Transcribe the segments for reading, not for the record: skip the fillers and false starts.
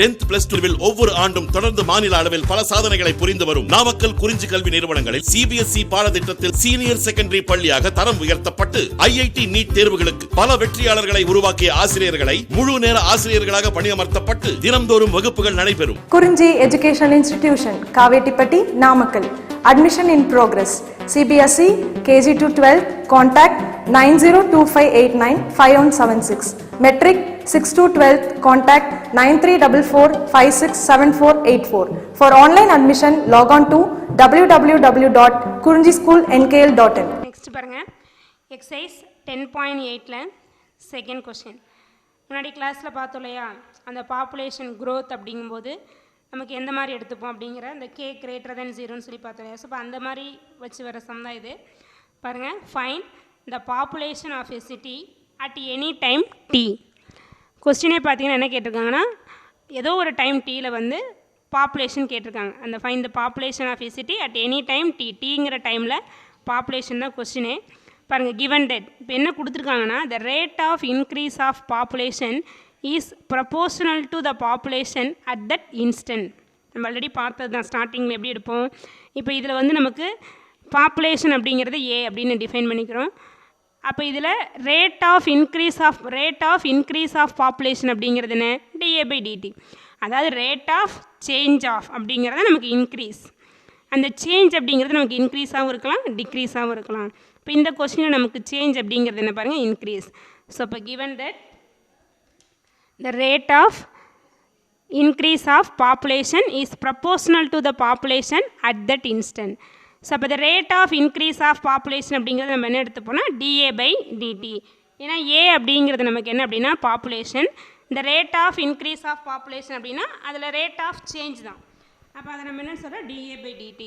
10th plus 2 ஒவ்வொரு ஆண்டும் தொடர்ந்து மாநில அளவில் பல சாதனைகளை புரிந்து வரும் நாமக்கல் குறிஞ்சி கல்வி நிறுவனங்களில் CBSE பாடத்திட்டத்தில் சீனியர் செகண்டரி பள்ளியாக தரம் உயர்த்தப்பட்டு IIT நீட் தேர்வுகளுக்கு பல வெற்றியாளர்களை உருவாக்கிய ஆசிரியர்களை முழு நேர ஆசிரியர்களாக பணியமர்த்தப்பட்டு தினம்தோறும் வகுப்புகள் நடைபெறும். குறிஞ்சி educational institution, Kavettipatti, Namakkal. Admission in progress. CBSE KG to 12. Contact 9025895176. Metric 6 to 12. Contact 9344567484. For online admission, log on to www.kurinjischoolnkl.in. Next பாருங்க, exercise 10.8ல second question. முன்னாடி கிளாஸில் பார்த்தோம் இல்லையா, அந்த பாப்புலேஷன் growth அப்படிங்கும்போது நமக்கு எந்த மாதிரி எடுத்துப்போம் அப்படிங்கிற அந்த k greater than 0ன்னு சொல்லி பார்த்தோம் இல்லையா. ஸோ இப்போ அந்த மாதிரி வச்சு வர சம் தான் இது. பாருங்கள், find the population of a city at any time t. கொஸ்டினே பார்த்தீங்கன்னா என்ன கேட்டிருக்காங்கன்னா, ஏதோ ஒரு டைம் டீயில் வந்து பாப்புலேஷன் கேட்டிருக்காங்க. அந்த find the population of a city at any time t, டீங்கிற டைமில் பாப்புலேஷன் தான் கொஸ்டினே. பாருங்கள், கிவன் டெட் இப்போ என்ன கொடுத்துருக்காங்கன்னா, the rate of increase of population is proportional to the population at that instant. நம்ம ஆல்ரெடி பார்த்தது தான், ஸ்டார்டிங்கில் எப்படி எடுப்போம். இப்போ இதில் வந்து நமக்கு பாப்புலேஷன் அப்படிங்கிறது ஏ அப்படின்னு டிஃபைன் பண்ணிக்கிறோம். அப்போ இதில் rate of increase of population அப்படிங்கிறது என்ன, dA/dt. அதாவது ரேட் ஆஃப் சேஞ்ச் ஆஃப் அப்படிங்கிறத நமக்கு இன்க்ரீஸ், அந்த சேஞ்ச் அப்படிங்கிறது நமக்கு இன்க்ரீஸாகவும் இருக்கலாம், டிக்ரீஸாகவும் இருக்கலாம். இப்போ இந்த கொஸ்டினில் நமக்கு சேஞ்ச் அப்படிங்கிறது என்ன பாருங்கள், இன்க்ரீஸ். ஸோ இப்போ given that the rate of increase of population is proportional to the population at that instant. So அப்போ the rate of increase of population அப்படிங்கிறது நம்ம என்ன எடுத்துப்போனா dA/dt. ஏன்னா ஏ அப்படிங்கிறது நமக்கு என்ன அப்படின்னா பாப்புலேஷன், இந்த rate of increase of population அப்படின்னா அதில் ரேட் ஆஃப் சேஞ்ச் தான். அப்போ அதை நம்ம என்ன சொல்கிறோம், dA/dt.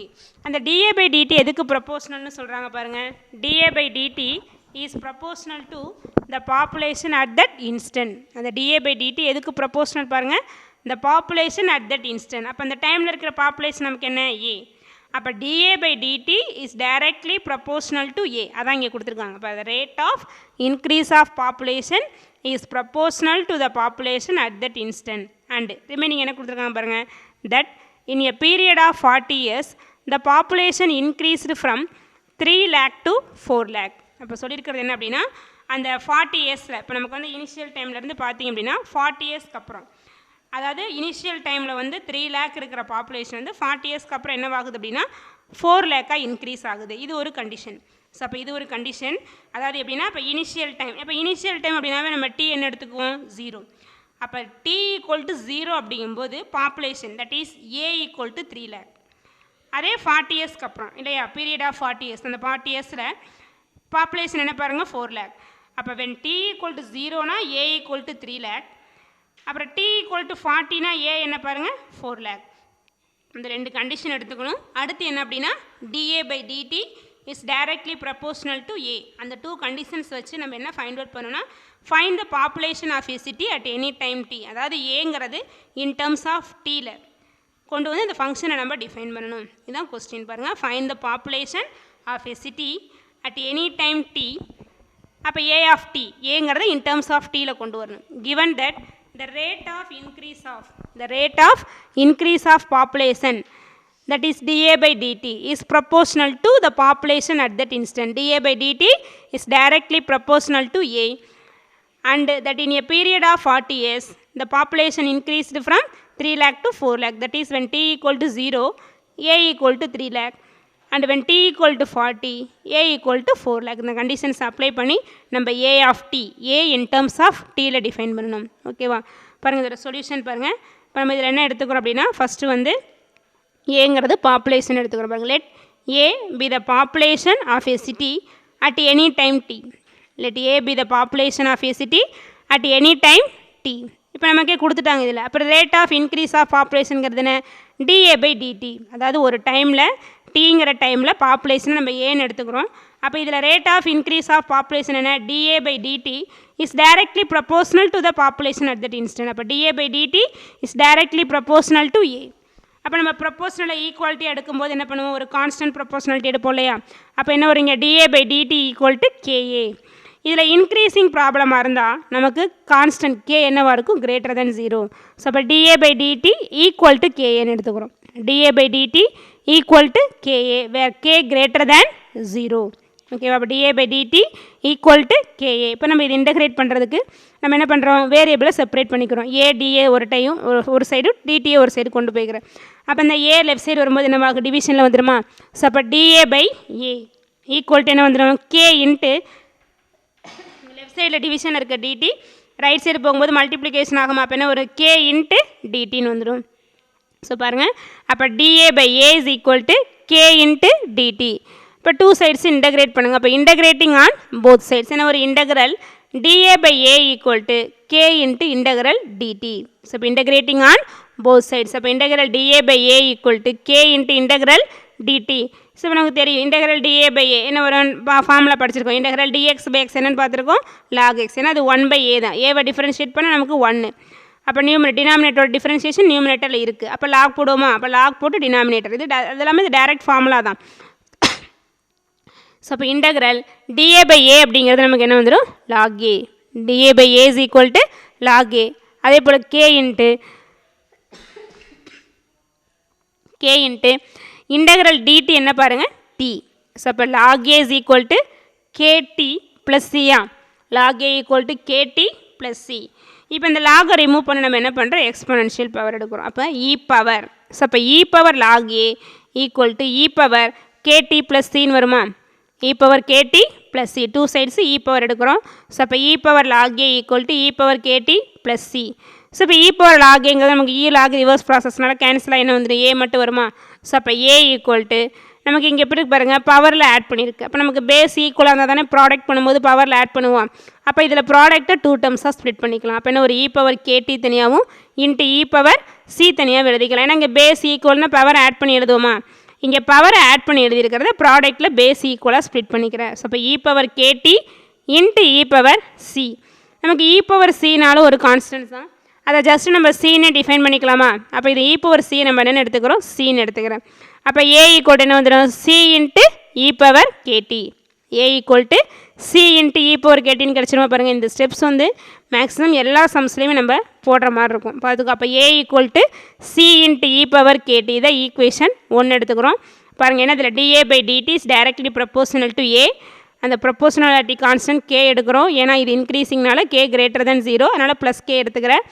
அந்த dA/dt எதுக்கு ப்ரப்போர்ஷனல்னு சொல்கிறாங்க பாருங்கள். dA/dt is proportional to the population at that instant. அந்த dA/dt எதுக்கு proportional பாருங்கள், the population at that instant. அப்போ அந்த டைமில் இருக்கிற பாப்புலேஷன் நமக்கு என்ன, a. அப்போ dA/dt is directly proportional to a. அதான் இங்கே கொடுத்துருக்காங்க. அப்போ the rate of increase of population is proportional to the population at that instant. And remaining என்ன கொடுத்துருக்காங்க பாருங்கள், that in a period of 40 years the population increased from 3 lakh to 4 lakh. அப்போ சொல்லியிருக்கிறது என்ன அப்படின்னா, அந்த 40 இயர்ஸில் இப்போ நமக்கு வந்து இனிஷியல் டைம்லேருந்து பார்த்திங்க அப்படின்னா 40 இயர்ஸ்க்கு அப்புறம், அதாவது இனிஷியல் டைமில் வந்து 3 lakh இருக்கிற பாப்புலேஷன் வந்து 40 இயர்ஸ்க்கு அப்புறம் என்னவாகுது அப்படின்னா 4 lakh இன்க்ரீஸ் ஆகுது. இது ஒரு கண்டிஷன். ஸோ அப்போ இது ஒரு கண்டிஷன். அதாவது எப்படின்னா, இப்போ இனிஷியல் டைம் அப்படின்னாவே நம்ம டி என்ன எடுத்துக்குவோம், 0. அப்போ டி ஈக்குவல் டு 0 அப்படிங்கும்போது population that is A equal to 3 lakh. அதே 40 இயர்ஸ்க்கு அப்புறம் இல்லையா, பீரியட் ஆஃப் 40 இயர்ஸ், அந்த 40 இயர்ஸில் பாப்புலேஷன் என்ன பாருங்கள், 4 lakh. அப்போ வென் டி ஈக்குவல் டு 0னா ஏ ஈக்குவல் டு 3 lakh. அப்புறம் டி ஈக்குவல் டு 40னா ஏ என்ன பாருங்கள், 4 lakh. இந்த ரெண்டு கண்டிஷன் எடுத்துக்கணும். அடுத்து என்ன அப்படின்னா, dA/dt is directly proportional to A. அந்த 2 கண்டிஷன்ஸ் வச்சு நம்ம என்ன ஃபைண்ட் அவுட் பண்ணணும்னா, find the population of a city at any time T. அதாவது ஏங்கிறது இன் டர்ம்ஸ் ஆஃப் டீயில் கொண்டு வந்து இந்த ஃபங்க்ஷனை நம்ம டிஃபைன் பண்ணணும். இதுதான் கொஸ்டின் பாருங்கள். Find the population of a city at any time T. அப்போ ஏ ஆஃப் டி, ஏங்கிறத இன் டர்ம்ஸ் ஆஃப் டீயில் கொண்டு வரணும். Given that the rate of increase of population that is dA/dt is proportional to the population at that instant. dA/dt is directly proportional to a, and that in a period of 40 years the population increased from 3 lakh to 4 lakh. That is when t equal to 0 a equal to 3 lakh, and when t equal to 40 a equal to 4 lakh. இந்த conditions apply பண்ணி நம்ம a of T, a in terms of tயில் define பண்ணணும். ஓகேவா, பாருங்கள் இதோட solution பாருங்கள். இப்போ நம்ம இதில் என்ன எடுத்துக்கிறோம் அப்படின்னா, ஃபஸ்ட்டு வந்து ஏங்கிறது பாப்புலேஷன் எடுத்துக்கிறோம் பாருங்கள். Let A be the population of a city at any time t. Let A be the population of a city at any time t. இப்போ நமக்கே கொடுத்துட்டாங்க இதில். அப்புறம் ரேட் ஆஃப் இன்க்ரீஸ் ஆஃப் பாப்புலேஷனுங்கிறது என்ன, dA/dt. அதாவது ஒரு டைமில் டீங்கிற டைமில் பாப்புலேஷனை நம்ம ஏன்னு எடுத்துக்கிறோம். அப்போ இதில் rate of increase of population என்ன, dA/dt is directly proportional to the population at that instant. அப்போ dA/dt is directly proportional to A. அப்போ நம்ம ப்ரப்போர்ஷனலை ஈக்குவாலிட்டி எடுக்கும்போது என்ன பண்ணுவோம், ஒரு கான்ஸ்டன்ட் ப்ரப்போர்ஷனாலிட்டி எடுப்போம் இல்லையா. அப்போ என்ன வருங்க, dA/dt ஈக்குவல் டு KA. இதில் இன்க்ரீஸிங் ப்ராப்ளமாக இருந்தால் நமக்கு கான்ஸ்டன்ட் கே என்னவாக இருக்கும் greater than 0. ஸோ அப்போ dA by dt equal to கேஏன்னு எடுத்துக்கிறோம். dA by dt equal to K A where K greater than 0. ஓகேவா? அப்போ dA by dt equal to K A. இப்போ நம்ம இது இன்டகிரேட் பண்ணுறதுக்கு நம்ம என்ன பண்ணுறோம், வேரியபிளை செப்பரேட் பண்ணிக்கிறோம். டிஏ ஒரு டைம் ஒரு சைடு டிடிஏ ஒரு சைடு கொண்டு போய்க்கிறேன். அப்போ இந்த ஏ லெஃப்ட் சைடு வரும்போது என்ன டிவிஷனில் வந்துடுமா? ஸோ அப்போ dA by A equal to என்ன வந்துடும், கே இன்ட்டு லெஃப்ட் சைடில் டிவிஷன் இருக்க டிடி ரைட் சைடு போகும்போது மல்டிப்ளிகேஷன் ஆகுமா? அப்போ என்ன ஒரு கே இன்ட்டு டிடின்னு வந்துடும். ஸோ பாருங்கள், அப்போ dA by A is equal to K into d t. இப்போ டூ சைட்ஸ் இன்டகிரேட் பண்ணுங்கள். அப்போ இன்டகிரேட்டிங் ஆன் போத் சைட்ஸ் என்ன ஒரு integral dA by A equal to K into integral d t. So இப்போ இன்டகிரேட்டிங் ஆன் போத் சைட்ஸ். அப்போ integral dA by A equal to K into integral d t. So நமக்கு தெரியும் integral dA by ஏ என்ன ஒரு formula படிச்சிருக்கோம். Integral dx by x என்னன்னு பார்த்துருக்கோம், log x. ஏன்னா அது 1/a தான். ஏவை டிஃபரன்ஷியேட் பண்ண நமக்கு 1. அப்போ டினாமினேட்டரோட டிஃபரன்ஷியேஷன் நியூமினேட்டரில் இருக்குது. அப்போ லாக் போடுவோமா? அப்போ லாக் போட்டு டினாமினேட்டர் இது எல்லாமே இது டைரக்ட் ஃபார்முலா தான். ஸோ அப்போ இன்டகிரல் dA by ஏ அப்படிங்கிறது நமக்கு என்ன வந்துடும், log a. dA by A is equal to log a. அதே போல் கே இன்ட்டு இன்டகிரல் டிடி என்ன பாருங்கள், டி. ஸோ அப்போ log a is equal to K T plus சியா. log a equal to K T plus C. இப்போ இந்த லாகை ரிமூவ் பண்ண நம்ம என்ன பண்ணுறோம், எக்ஸ்பொனென்ஷியல் பவர் எடுக்கிறோம். அப்போ இ பவர். ஸோ அப்போ E power log a equal to E power K T plus சின்னு வருமா? E power K T plus C. Two sides E power எடுக்கிறோம். ஸோ அப்போ E power log a equal to E power K T plus C. So இப்போ E power log aங்கிறது நமக்கு இ lock reverse ப்ராசஸ்னால கேன்சலாக என்ன வந்துடும், ஏ மட்டும் வருமா? ஸோ அப்போ ஏ ஈக்குவல் டு நமக்கு இங்கே எப்படி பாருங்கள், பவரில் ஆட் பண்ணியிருக்கு. அப்போ நமக்கு பேஸ் ஈக்குவலாக இருந்தால் தானே ப்ராடக்ட் பண்ணும்போது பவரில் ஆட் பண்ணுவோம். அப்போ இதில் ப்ராடக்ட்டை 2 டேர்ம்ஸாக ஸ்ப்ளிட் பண்ணிக்கலாம். அப்போ என்ன ஒரு இ பவர் கேடி தனியாகவும் இன்ட்டு இ பவர் சி தனியாக எழுதிக்கலாம். ஏன்னா இங்கே பேஸ் ஈக்குவல்னால் பவர் ஆட் பண்ணி எழுதுவோமா? இங்கே பவரை ஆட் பண்ணி எழுதியிருக்கிறத ப்ராடக்ட்டில் பேஸ் ஈக்குவலாக ஸ்ப்ளிட் பண்ணிக்கிறேன். ஸோ இப்போ E power K T into E power C. நமக்கு இ பவர் சினாலும் ஒரு கான்ஸ்டன்ட் தான். அதை ஜஸ்ட் நம்ம சீனே டிஃபைன் பண்ணிக்கலாமா? அப்போ இது இ பவர் சி நம்ம என்ன எடுத்துக்கிறோம், சீன்னு எடுத்துக்கிறேன். அப்போ ஏ ஈக்குவல் என்ன வந்துடும், C into E power K T. A equal to C into E power கேட்டின்னு கிடச்சிருமா? பாருங்கள், இந்த ஸ்டெப்ஸ் வந்து மேக்ஸிமம் எல்லா சம்ஸ்லேயுமே நம்ம போடுற மாதிரி இருக்கும் பார்த்துக்கோ. அப்போ A equal to C into E power K T இதை ஈக்குவேஷன் 1 எடுத்துக்கிறோம். பாருங்கள், ஏன்னா இதில் dA by dt is directly proportional to A. அந்த ப்ரப்போர்ஷனாலிட்டி கான்ஸ்டன்ட் கே எடுக்கிறோம். ஏன்னா இது இன்க்ரீஸிங்னால கே greater than 0, அதனால் ப்ளஸ் கே எடுத்துக்கிறேன்.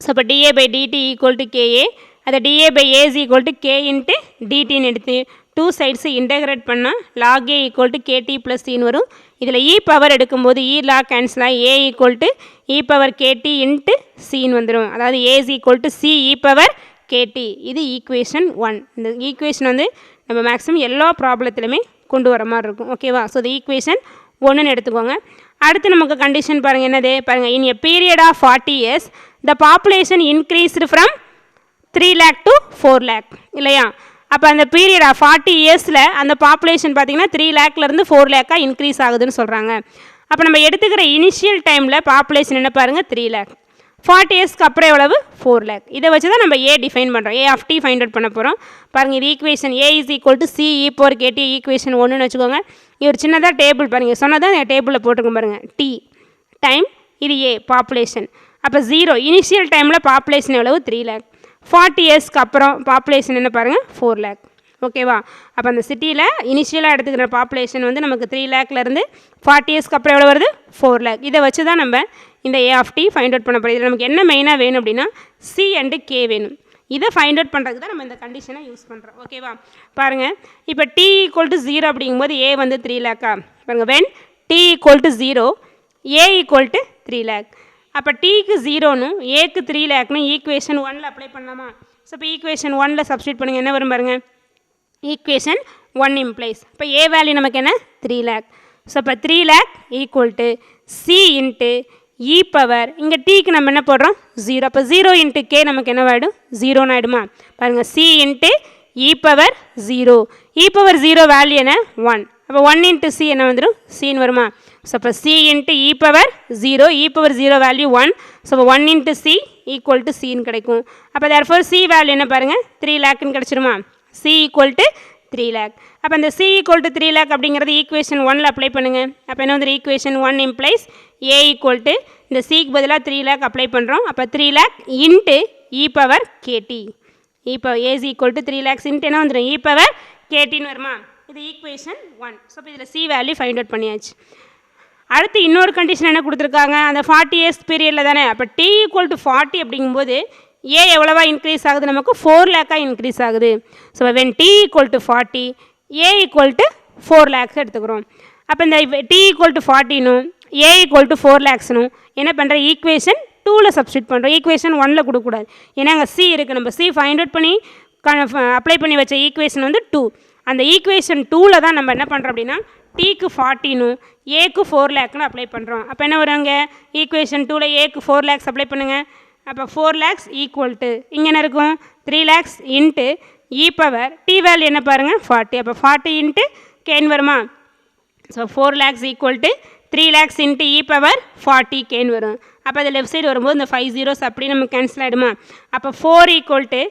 ஸோ இப்போ dA by dt equal to K A. அதை dA by A is equal to K into டிடின்னு எடுத்து டூ சைட்ஸு இன்டகிரேட் பண்ணால் log a equal to K T plus சின்னு வரும். இதில் இ பவர் எடுக்கும்போது இ லாக் கேன்சலாக A equal to E power K T into சின்னு வந்துடும். அதாவது A is equal to C E power K T. இது ஈக்குவேஷன் 1. இந்த ஈக்குவேஷன் வந்து நம்ம மேக்ஸிமம் எல்லா ப்ராப்ளத்துலையுமே கொண்டு வர மாதிரி இருக்கும். ஓகேவா? ஸோ இது ஈக்குவேஷன் 1ன்னு எடுத்துக்கோங்க. அடுத்து நமக்கு கண்டிஷன் பாருங்கள் என்னது பாருங்கள், in a period of 40 years the population increased from 3 lakh to 4 lakh இல்லையா? அப்போ அந்த பீரியட் ஆஃப் 40 இயர்ஸில் அந்த பாப்புலேஷன் பார்த்திங்கன்னா 3 lakhலேருந்து 4 lakh இன்க்ரீஸ் ஆகுதுன்னு சொல்கிறாங்க. அப்போ நம்ம எடுத்துக்கிற இனிஷியல் டைமில் பாப்புலேஷன் என்ன பாருங்கள், 3 lakh. 40 இயர்ஸ்க்கு அப்புறம் எவ்வளவு, 4 lakh. இதை வச்சு தான் நம்ம ஏ டிஃபைன் பண்ணுறோம், A of T find out பண்ண போகிறோம். பாருங்கள், இது equation A is equal to C E power K T equation 1ன்னு வச்சுக்கோங்க. இது ஒரு சின்னதாக டேபிள் பாருங்கள், சொன்னதான் டேபிளில் போட்டுருக்கோம் பாருங்கள். டி டைம் இது ஏ பாப்புலேஷன். அப்போ 0 இனிஷியல் டைமில் பாப்புலேஷன் எவ்வளவு, 3 lakh. 40 இயர்ஸ்க்கு அப்புறம் பாப்புலேஷன் என்ன பாருங்கள், 4 lakh. ஓகேவா? அப்போ அந்த சிட்டியில் இனிஷியலாக எடுத்துக்கிற பாப்புலேஷன் வந்து நமக்கு 3 lakhலேருந்து 40 இயர்ஸ்க்கு அப்புறம் எவ்வளோ வருது, 4 lakh. இதை வச்சு தான் நம்ம இந்த ஏ ஆஃப் டி ஃபைண்ட் அவுட் பண்ண போகிறோம். இதில் நமக்கு என்ன மெயினாக வேணும் அப்படின்னா சி அண்டு கே வேணும். இதை ஃபைண்ட் அவுட் பண்ணுறதுக்கு தான் நம்ம இந்த கண்டிஷனை யூஸ் பண்ணுறோம். ஓகேவா? பாருங்கள், இப்போ டி ஈக்குவல் டு 0 அப்படிங்கும்போது ஏ வந்து 3 lakh. பாருங்கள், when D equal to 0 A equal to 3 lakh. அப்போ டிக்கு 0ன்னு ஏக்கு 3 lakhன்னு ஈக்குவேஷன் 1ல் அப்ளை பண்ணலாமா? ஸோ இப்போ ஈக்குவேஷன் 1ல் சப்ஸ்டியூட் பண்ணுங்கள், என்ன வரும் பாருங்கள், ஈக்குவேஷன் 1 இம்ப்ளைஸ். இப்போ ஏ வேல்யூ நமக்கு என்ன, 3 lakh. ஸோ இப்போ 3 lakh equal to C into E power, இங்கே டீக்கு நம்ம என்ன போடுறோம், 0. அப்போ 0 இன்ட்டு கே நமக்கு என்ன ஆகிடும், 0ன்னு ஆகிடுமா? பாருங்கள், C into E power 0. E power 0 value என்ன, 1. அப்போ 1 இன்ட்டு சி என்ன வந்துடும், சின்னு வருமா? ஸோ அப்போ C into E power 0, E power 0 value 1. So அப்போ 1 இன்ட்டு சி ஈக்குவல் டு சின்னு கிடைக்கும். அப்போ தேர்ஃபோர் சி வேல்யூ என்ன பாருங்கள், 3 lakhன்னு கிடச்சிருமா? C equal to 3 lakh. அப்போ இந்த C equal to 3 lakh அப்படிங்கிறது ஈக்குவேஷன் 1ல் அப்ளை பண்ணுங்கள். அப்போ என்ன வந்து equation 1 implies A equal to இந்த Cக்கு பதிலாக 3 lakh அப்ளை பண்ணுறோம். அப்போ 3 lakh இன்ட்டு e பவர் கேடி. இப்போ A is equal to 3 lakhs into என்ன வந்துடும் e பவர் கேடின்னு வருமா? இது ஈக்குவேஷன் 1. ஸோ இப்போ இதில் C வேல்யூ ஃபைண்ட் அவுட் பண்ணியாச்சு. அடுத்து இன்னொரு கண்டிஷன் என்ன கொடுத்துருக்காங்க, அந்த 40 years பீரியடில் தானே. அப்போ T equal to 40 அப்படிங்கும்போது ஏ எவ்வளவா இன்க்ரீஸ் ஆகுது, நமக்கு 4 lakh இன்க்ரீஸ் ஆகுது. So when T equal to 40 A equal to 4 lakhs எடுத்துக்கிறோம். அப்போ இந்த T equal to 40னும் A equal to 4 lakhsனும் என்ன பண்ணுற ஈக்குவேஷன் 2ல் சப்ஸ்டியூட் பண்ணுறோம். ஈக்குவேஷன் 1ல் கொடுக்கக்கூடாது, ஏன்னா அங்கே C இருக்குது. நம்ம C ஃபைண்ட் அவுட் பண்ணி அப்ளை பண்ணி வச்ச ஈக்குவேஷன் வந்து 2. அந்த ஈக்குவேஷன் 2ல் தான் நம்ம என்ன பண்ணுறோம் அப்படின்னா Tக்கு 40னும் Aக்கு 4 lakhன்னு அப்ளை பண்ணுறோம். அப்போ என்ன வருவாங்க, ஈக்குவேஷன் 2ல் Aக்கு 4 lakhs அப்ளை பண்ணுங்கள். அப்போ 4 lakhs ஈக்குவல் டு இங்கே என்ன இருக்கும் 3 lakhs into E power D value என்ன பாருங்கள் 40. அப்போ 40 இன்ட்டு கேன் வருமா? So 4 lakhs equal to 3 lakhs into E power 40 can வரும். அப்போ அது லெஃப்ட் சைடு வரும்போது இந்த 5 zeros அப்படி நம்ம கேன்சல் ஆகிடுமா? அப்போ 4 equal to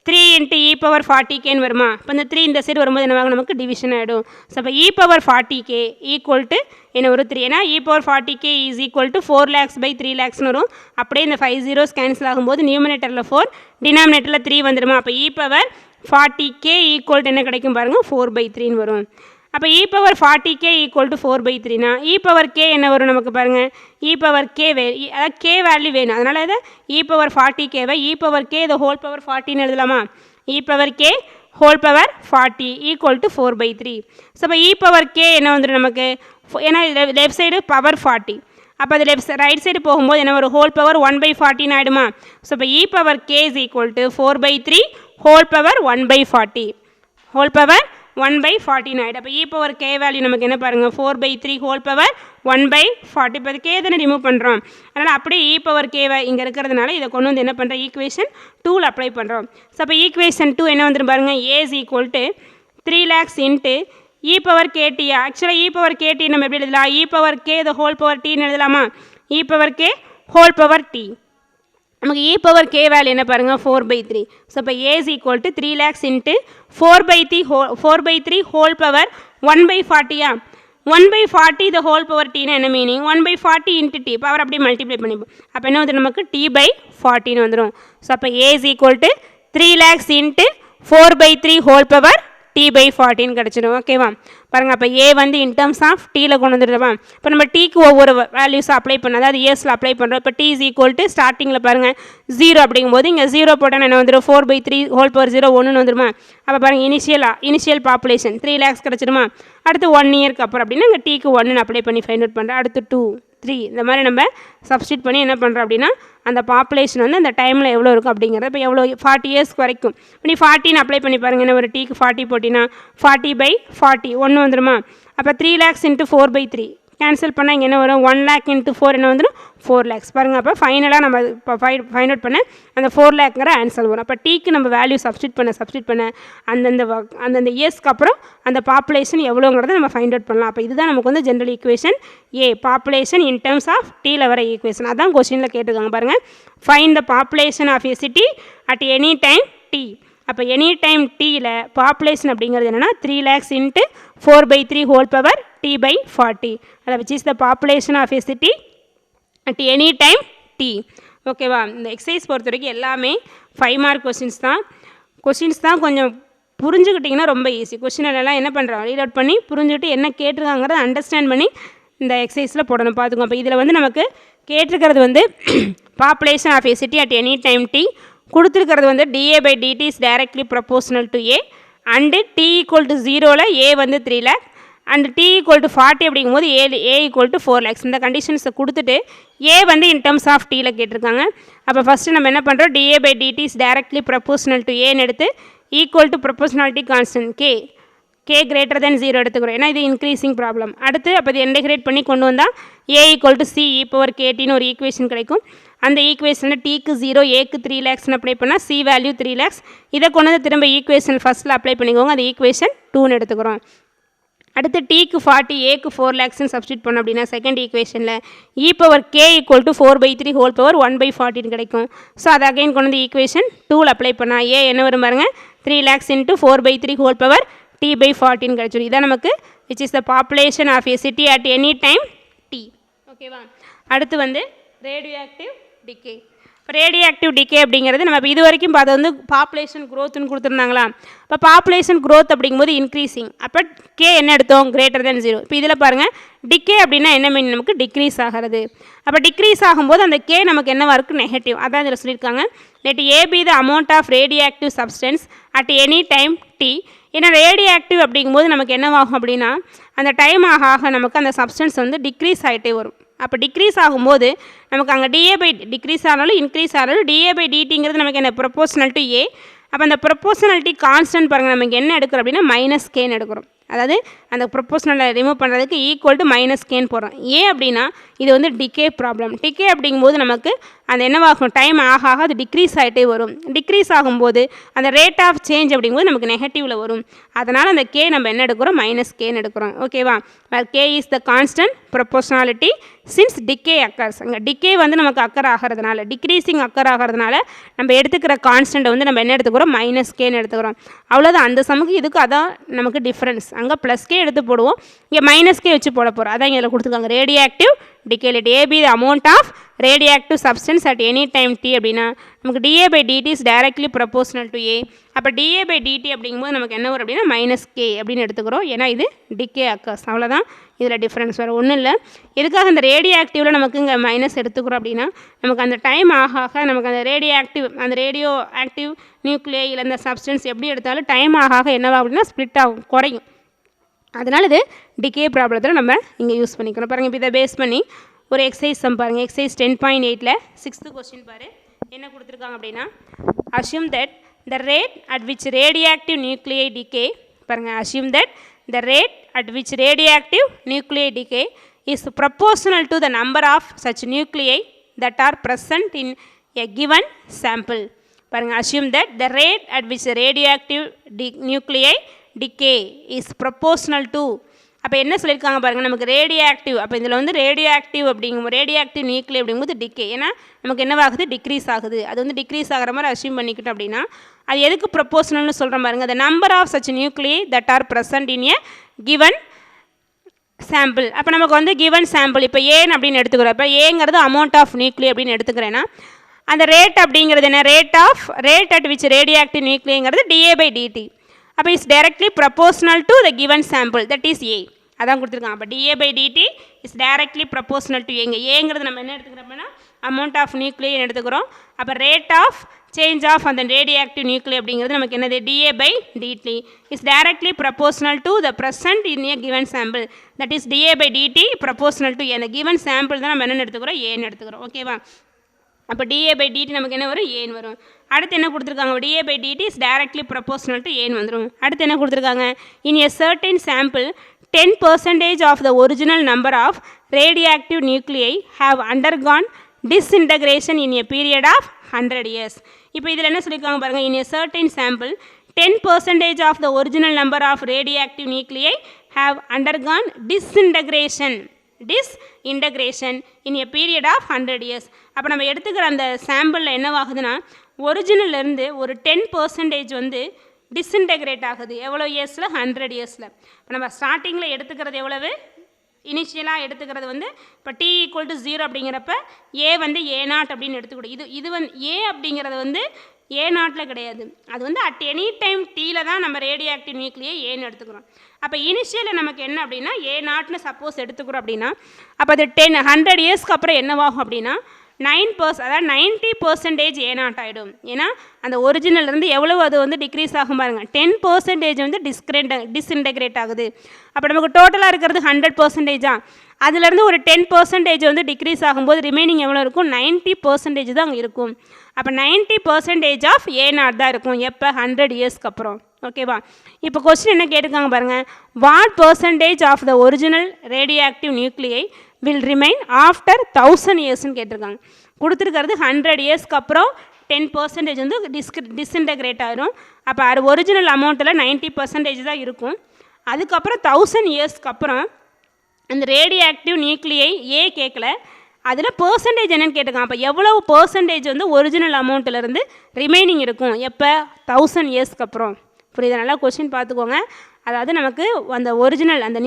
3 into E power 40 கேன்னு வருமா? இப்போ இந்த 3 இந்த சைடு வரும்போது என்ன நமக்கு டிவிஷன் ஆகிடும். ஸோ அப்போ E power 40k equal to என்ன ஒரு 3, ஏன்னா E power 40k is equal to 4 lakhs by 3 lakhsனு வரும். அப்படியே இந்த 5 zeros கேன்சல் ஆகும்போது நியூமினேட்டரில் 4 டினாமினேட்டரில் 3 வந்துடுமா? அப்போ E power 40k equal to என்ன கிடைக்கும் பாருங்கள் 4/3ன்னு வரும். அப்போ E power 40k equal to 4/3னா இ பவர் k என்ன வரும் நமக்கு பாருங்கள், இ பவர் k அதாவது k வேல்யூ வேணும். அதனால் இதை இ பவர் 40kவை இ பவர் k இதை ஹோல் பவர் 40ன்னு எழுதலாமா? E power k whole power 40 equal to 4/3. So இப்போ இ பவர் k என்ன வந்துடும் நமக்கு, ஏன்னா லெஃப்ட் சைடு பவர் 40. அப்போ அது ரைட் சைடு போகும்போது என்ன ஒரு ஹோல் பவர் 1/40 ஆகிடுமா? ஸோ இப்போ E power k is equal to 4/3 whole power 1/40 whole power 1/40 ஆகிடும். அப்போ இ பவர் k வேல்யூ நமக்கு என்ன பாருங்கள் 4/3 ஹோல் பவர் 1/40. இப்போ அது k தானே ரிமூவ் பண்ணுறோம், அதனால் அப்படியே இ பவர் k இங்கே இருக்கிறதுனால இதை கொண்டு வந்து என்ன பண்ணுறோம் ஈக்குவேஷன் 2ல் அப்ளை பண்ணுறோம். ஸோ அப்போ ஈக்குவேஷன் 2 என்ன வந்துடும் பாருங்கள், A is equal to 3 lakhs into E power K T. ஆக்சுவலாக இ பவர் கேடி நம்ம எப்படி எழுதலாம், E power k the whole power டீன்னு எழுதலாமா? E power k whole power T. நமக்கு இ பவர் k வேல்யூ என்ன பாருங்கள் 4/3. ஸோ இப்போ A is equal to 3 lakhs into 4/3 whole power 1/40. 1/40 the whole power டீனா என்ன மீனிங், 1/40 இன்ட்டு டி பவர் அப்படியே multiply பண்ணிப்போம். அப்போ என்ன வந்து நமக்கு T/40ன்னு வந்துடும். ஸோ அப்போ A is equal to 3 lakhs into 4/3 whole power T/40ன்னு கிடச்சிடும். ஓகேவா பாருங்கள். அப்போ A வந்து இன் டர்ம்ஸ் ஆஃப் டீயில் கொண்டு வந்துடுவா. இப்போ நம்ம டீக்கு ஒவ்வொரு வேல்யூஸும் அப்ளை பண்ண, அதாவது இயர்ஸில் அப்ளை பண்ணுறோம். இப்போ T is equal to ஸ்டார்டிங்கில் பாருங்கள் 0 அப்படிங்கும்போது இங்கே 0 போட்டால் என்ன வந்துடும் 4/3 ஹோல் பவர் 0 1ன்னு வந்துடுமா? அப்போ பாருங்கள் இனிஷியல் பாப்புலேஷன் 3 lakhs கிடச்சிடுமா? அடுத்து 1 இயருக்கு அப்புறம் அப்படின்னா இங்கே டீக்கு 1ன்னு அப்ளை பண்ணி ஃபைண்ட் அவுட் பண்ணுறேன். அடுத்து 2 3 இந்த மாதிரி நம்ம சப்ஸ்டியூட் பண்ணி என்ன பண்ணுறோம் அப்படின்னா அந்த பாப்புலேஷன் வந்து அந்த டைமில் எவ்வளோ இருக்கும் அப்படிங்கிறத இப்போ எவ்வளோ 40 years வரைக்கும் இப்போ நீ 40ன்னு அப்ளை பண்ணி பாருங்கள். என்ன ஒரு டீக்கு 40 போட்டினா 40/40 1 வந்துடுமா? அப்போ 3 lakhs இன்ட்டு 4/3 கேன்சல் பண்ணால் இங்கே என்ன வரும் 1 lakh இன்ட்டு 4 என்ன வந்துடும் 4 lakhs. பாருங்கள் அப்போ ஃபைனலாக நம்ம இப்போ ஃபைண்ட் அவுட் பண்ண அந்த 4 lakhங்கிற ஆன்சர் வரும். அப்போ டீக்கு நம்ம வேல்யூ சப்ஸ்டியூட் பண்ண அந்தந்த இயர்ஸ்க்கு அப்புறம் அந்த பாப்புலேஷன் எவ்வளோங்கிறத நம்ம ஃபைண்ட் அவுட் பண்ணலாம். அப்போ இதுதான் நமக்கு வந்து general equation A, population in terms of டீயில் வர ஈக்குவேஷன். அதான் கொஸ்டினில் கேட்டிருக்காங்க பாருங்கள். Find the population of a city at any time T. அப்போ எனி டைம் டீயில் பாப்புலேஷன் அப்படிங்கிறது என்னென்னா 3 lakhs into 4/3 whole power T/40. அதை which is the population of a city at any time t. ஓகேவா? இந்த எக்ஸசைஸ் பொறுத்த வரைக்கும் எல்லாமே 5 mark கொஸ்டின்ஸ் தான். கொஞ்சம் புரிஞ்சுக்கிட்டிங்கன்னா ரொம்ப ஈஸி. கொஸ்டினெல்லாம் என்ன பண்ணுறோம் ரீட் அவுட் பண்ணி புரிஞ்சுக்கிட்டு என்ன கேட்டிருக்காங்கிறத அண்டர்ஸ்டாண்ட் பண்ணி இந்த எக்ஸசைஸில் போடணும். பார்த்துக்கோங்க. இப்போ இதில் வந்து நமக்கு கேட்டிருக்கிறது வந்து population of a city at any time T, கொடுத்துருக்கிறது வந்து dA/dt is directly proportional to A and t equal to 0ல் ஏ வந்து 3 lakh and t equal to 40 அப்படிங்கும்போது ஏ ஈக்குவல் டு 4 lakhs. இந்த கண்டிஷன்ஸை கொடுத்துட்டு ஏ வந்து இன் டர்ம்ஸ் ஆஃப் டீயில் கேட்டிருக்காங்க. அப்போ ஃபஸ்ட்டு நம்ம என்ன பண்ணுறோம் dA/dt is directly proportional to ஏன்னு எடுத்து equal to proportionality constant K greater than 0 எடுத்துக்கிறோம், ஏன்னா இது இன்க்ரீசிங் ப்ராப்ளம். அடுத்து அப்போ இது இன்டெகிரேட் பண்ணி கொண்டு வந்தால் A equal to C E power கேடின்னு ஒரு ஈக்குவேஷன் கிடைக்கும். அந்த ஈக்குவேஷனில் டீக்கு 0 ஏக்கு 3 lakhsன்னு அப்ளை பண்ணால் சி வேல்யூ 3 lakhs. இதை கொண்டு வந்து திரும்ப ஈக்குவேஷன் ஃபஸ்ட்டில் அப்ளை பண்ணிக்கோங்க. அது ஈக்குவேஷன் 2ன்னு எடுத்துக்கிறோம். அடுத்து டீக்கு 40 ஏக்கு 4 lakhsன்னு சப்ஸ்டியூட் பண்ணோம் அப்படின்னா செகண்ட் ஈக்குவேஷனில் E power K equal to 4/3 whole power 1/40 கிடைக்கும். ஸோ அதை அகைன் கொண்டு வந்து ஈக்குவேஷன் 2ல் அப்ளை பண்ணால் ஏ என்ன வரும் பாருங்கள் 3 lakhs into 4/3 whole power T/14 கிடச்சிடும். இதான் நமக்கு which is the population of a city at any time T. ஓகேவா? அடுத்து வந்து ரேடியோஆக்டிவ் டிகே. ரேடியோஆக்டிவ் டிகே அப்படிங்கிறது நம்ம இப்போ இது வரைக்கும் பார்த்தது வந்து பாப்புலேஷன் க்ரோத்துன்னு கொடுத்துருந்தாங்களா? இப்போ பாப்புலேஷன் க்ரோத் அப்படிங்கும்போது இன்க்ரீஸிங், அப்போ கே என்ன எடுத்தோம்? Greater than 0. இப்போ இதில் பாருங்கள் டிகே அப்படின்னா என்ன மீன்? நமக்கு டிக்ரீஸ் ஆகிறது. அப்போ டிக்ரீஸ் ஆகும்போது அந்த கே நமக்கு என்னவா இருக்குது? நெகட்டிவ். அதான் இதில் சொல்லியிருக்காங்க let A be the amount of radioactive substance at any time T. ஏன்னா ரேடியோஆக்டிவ் அப்படிங்கும்போது நமக்கு என்னவாகும் அப்படின்னா அந்த டைம் ஆக ஆக நமக்கு அந்த சப்ஸ்டன்ஸ் வந்து டிக்ரீஸ் ஆகிட்டே வரும். அப்போ டிக்ரீஸ் ஆகும்போது நமக்கு அங்கே டிஏ பை டிக்ரீஸ் ஆனாலும் இன்க்ரீஸ் ஆனாலும் டிஏ பை டிடிங்கிறது நமக்கு என்ன? Proportional to A. அப்போ அந்த ப்ரொபோஷனாலிட்டி கான்ஸ்டன்ட் பாருங்கள் நமக்கு என்ன எடுக்கிறோம் அப்படின்னா மைனஸ் கேன்னு எடுக்கிறோம். அதாவது அந்த ப்ரொபோஷனலை ரிமூவ் பண்ணுறதுக்கு ஈக்குவல் டு மைனஸ் கேன்னு போடுறோம். ஏன் அப்படின்னா இது வந்து டிகே ப்ராப்ளம். டிகே அப்படிங்கும்போது நமக்கு அந்த என்னவாகும்? டைம் ஆக ஆக அது டிக்ரீஸ் ஆகிட்டே வரும். டிக்ரீஸ் ஆகும்போது அந்த ரேட் ஆஃப் சேஞ்ச் அப்படிங்கும்போது நமக்கு நெகட்டிவில் வரும். அதனால் அந்த கே நம்ம என்ன எடுக்கிறோம்? மைனஸ் கேன்னு எடுக்கிறோம். ஓகேவா? K is the constant proportionality since decay occurs. அங்கே டிகே வந்து நமக்கு அக்கர் ஆகிறதுனால டிக்ரீஸிங் அக்கர் ஆகிறதுனால நம்ம எடுத்துக்கிற கான்ஸ்டன்ட்டை வந்து நம்ம என்ன எடுத்துக்கிறோம்? மைனஸ் கேன்னு எடுத்துக்கிறோம். அவ்வளோதான். அந்த சமுக்கு இதுக்கு அதான் நமக்கு டிஃப்ரென்ஸ். அங்கே ப்ளஸ் கே எடுத்து போடுவோம், இங்கே மைனஸ் கே வச்சு போட போகிறோம். அதான் இதில் கொடுத்துருக்காங்க radioactive decay let A be the amount of radioactive substance at any time T அப்படின்னா நமக்கு D A by DD is directly proportional to A. அப்போ டிஏ பை டிடி அப்படிங்கும்போது நமக்கு என்ன வரும் அப்படின்னா மைனஸ் கே அப்படின்னு எடுத்துக்கிறோம். ஏன்னா இது டிகே அக்கர்ஸ். அவ்வளோதான் இதில் டிஃப்ரென்ஸ் வேறு ஒன்றும் இல்லை. எதுக்காக அந்த ரேடியோஆக்டிவில் நமக்கு இங்கே மைனஸ் எடுத்துக்கிறோம் அப்படின்னா நமக்கு அந்த டைம் ஆக ஆக நமக்கு அந்த ரேடியோ ஆக்டிவ் நியூக்ளியை இல்லை அந்த சப்ஸ்டன்ஸ் எப்படி எடுத்தாலும் டைம் ஆக ஆக என்னவா அப்படின்னா ஸ்ப்ளிட் ஆகும், குறையும். அதனால் இது டிகே ப்ராப்ளத்தில் நம்ம இங்கே யூஸ் பண்ணிக்கிறோம். பாருங்கள் இப்போ இதை பேஸ் பண்ணி ஒரு எக்ஸசைஸ் சம் பாருங்கள். எக்ஸசைஸ் 10.8ல் 6th கொஸ்டின் பாரு என்ன கொடுத்துருக்காங்க அப்படின்னா assume that the rate at which radioactive nuclei decay பாருங்கள் assume that the rate at which radioactive nuclei decay is proportional to the number of such nuclei that are present in a given sample. பாருங்கள் assume that the rate at which radioactive nuclei decay is proportional to. அப்போ என்ன சொல்லியிருக்காங்க பாருங்கள் நமக்கு radioactive. அப்போ இதில் வந்து radioactive நியூக்ளியை அப்படிங்கும்போது டிகே. ஏன்னா நமக்கு என்னவாகுது? டிக்ரீஸ் ஆகுது. அது வந்து டிக்ரீஸ் ஆகிற மாதிரி அஸ்யூம் பண்ணிக்கிட்டோம் அப்படின்னா அது எதுக்கு ப்ரொபோஷனல்னு சொல்கிற பாருங்க. அந்த number of such nuclei that are present in a given sample. அப்போ நமக்கு வந்து கிவன் சாம்பிள் இப்போ ஏன் அப்படின்னு எடுத்துக்கிறோம். இப்போ ஏங்கிறது அமௌண்ட் ஆஃப் நியூக்ளியை அப்படின்னு எடுத்துக்கிறேன்னா அந்த ரேட் அப்படிங்கிறது என்ன? ரேட் அட் விச் ரேடியோஆக்டிவ் நியூக்ளியங்கிறது டிஏ பை டிடி. அப்போ is directly proportional to the given sample that is A. அதான் கொடுத்துருக்காங்க. அப்போ D A by DD is directly proportional to ஏங்க. ஏங்கிறது நம்ம என்ன எடுத்துக்கிறோம்னா அமௌண்ட் ஆஃப் நியூக்ளியை எடுத்துக்கிறோம். அப்போ ரேட் ஆஃப் சேஞ்ச் ஆஃப் அந்த ரேடியோஆக்டிவ் நியூக்ளியை அப்படிங்கிறது நமக்கு என்னது? D A by DD is directly proportional to the present in a given sample that is d A by d t proportional to அந்த கிவன் சாம்பிள் தான் நம்ம என்ன எடுத்துக்கிறோம்? ஏன்னு எடுத்துக்கிறோம். ஓகேவா? அப்போ டிஏ பை டிடி நமக்கு என்ன வரும்? ஏன் வரும். அடுத்து என்ன கொடுத்துருக்காங்க? D A by DD is directly proportional to ஏன் வந்துடும். அடுத்து என்ன கொடுத்துருக்காங்க? In a certain sample 10% of the original number of radioactive nuclei have undergone disintegration in a period of 100 years. இப்போ இதில் என்ன சொல்லியிருக்காங்க பாருங்கள். In a certain sample 10% of the original number of radioactive nuclei have undergone disintegration in a period of 100 years. அப்போ நம்ம எடுத்துக்கிற அந்த சாம்பிளில் என்னவாகுதுன்னா ஒரிஜினல்லேருந்து ஒரு 10% வந்து டிஸ்இன்டகிரேட் ஆகுது. எவ்வளோ இயர்ஸில்? 100 yearsல. இப்போ நம்ம ஸ்டார்டிங்கில் எடுத்துக்கிறது எவ்வளவு? இனிஷியலாக எடுத்துக்கிறது வந்து இப்போ டி ஈக்குவல் டு 0 அப்படிங்கிறப்ப ஏ வந்து A0 அப்படின்னு எடுத்துக்கிடும். இது வந்து ஏ அப்படிங்கிறது வந்து A0ல் கிடையாது. அது வந்து அட் எனி டைம் டீயில் தான் நம்ம ரேடியோஆக்டிவ் நியூக்ளியை ஏன்னு எடுத்துக்கிறோம். அப்போ இனிஷியலில் நமக்கு என்ன அப்படின்னா A0ன்னு சப்போஸ் எடுத்துக்கிறோம் அப்படின்னா அப்போ அது 100 yearsக்கு அப்புறம் என்னவாகும் அப்படின்னா 9%, அதாவது 90% A0 ஆகிடும். ஏன்னா அந்த ஒரிஜினல்லேருந்து எவ்வளோ அது வந்து டிக்ரீஸ் ஆகும் பாருங்கள். 10% வந்து டிஸ்இன்டகிரேட் ஆகுது. அப்போ நமக்கு டோட்டலாக இருக்கிறது 100%. அதுலேருந்து ஒரு 10% வந்து டிக்ரீஸ் ஆகும்போது ரிமைனிங் எவ்வளோ இருக்கும்? 90% தான் அங்கே இருக்கும். அப்போ 90% ஆஃப் A0 தான் இருக்கும். எப்போ? 100 yearsக்கு அப்புறம். ஓகேவா? இப்போ கொஸ்டின் என்ன கேட்டிருக்காங்க பாருங்கள். What percentage of the original radioactive nuclei will remain after 1000 yearsன்னு கேட்டிருக்காங்க. கொடுத்துருக்கிறது 100 yearsக்கு அப்புறம் 10% வந்து டிஸ்இன்டகிரேட் ஆகிரும். அப்போ அது ஒரிஜினல் அமௌண்ட்டில் 90% தான் இருக்கும். அதுக்கப்புறம் 1000 yearsக்கு அப்புறம் அந்த ரேடியோஆக்டிவ் நியூக்ளியை ஏ கேட்கல, அதில் பர்சன்டேஜ் என்னென்னு கேட்டிருக்காங்க. அப்போ எவ்வளவு பர்சன்டேஜ் வந்து ஒரிஜினல் அமௌண்ட்டிலேருந்து ரிமைனிங் இருக்கும் எப்போ? 1000 yearsக்கு அப்புறம். புரியுது? நல்லா கொஸ்டின் பார்த்துக்கோங்க. அதாவது நமக்கு அந்த ஒரிஜினல் அந்த